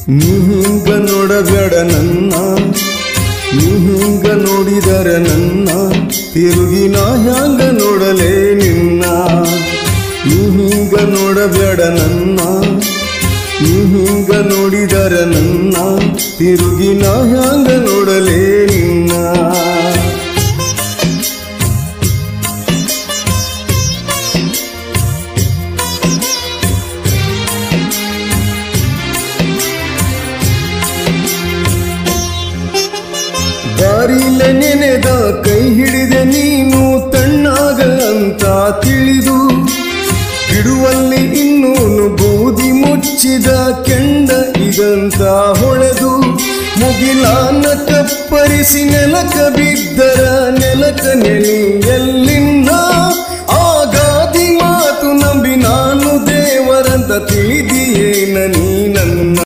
ನೀ ಹಿಂಗ ನೋಡಬೇಡ ನನ್ನ, ನೀ ಹಿಂಗ ನೋಡಿದರೆ ನನ್ನ ತಿರುಗಿ ನಾ ಹ್ಯಾಂಗ ನೋಡಲೇ ನಿನ್ನ. ನೀ ಹಿಂಗ ನೋಡಬೇಡ ನನ್ನ, ನೀ ಹಿಂಗ ನೋಡಿದರೆ ನನ್ನ ತಿರುಗಿ ನಾ ಹ್ಯಾಂಗ ನೋಡಲೇ ನಿನ್ನ. ದಾರಿಲೆ ನೆನೆದ ಕೈ ಹಿಡಿದೆ ನೀನು ತಣ್ಣಾಗ ಅಂತ ತಿಳಿದು, ಬಿಡುವಲ್ಲಿ ಇನ್ನೂನು ಬೂದಿ ಮುಚ್ಚಿದ ಕೆಂಡ ಇದಂತ ಹೊಳೆದು, ಮುಗಿಲಾನ ಕಪ್ಪರಿಸಿ ನೆಲಕ ಬಿದ್ದರ ನೆಲಕ ನೆಲಿ ಎಲ್ಲಿನ್ನ. ಆಗಾದಿ ಮಾತು ನಂಬಿ ನಾನು ದೇವರಂತ ತಿಳಿದಿಯೇನ ನೀ ನನ್ನ.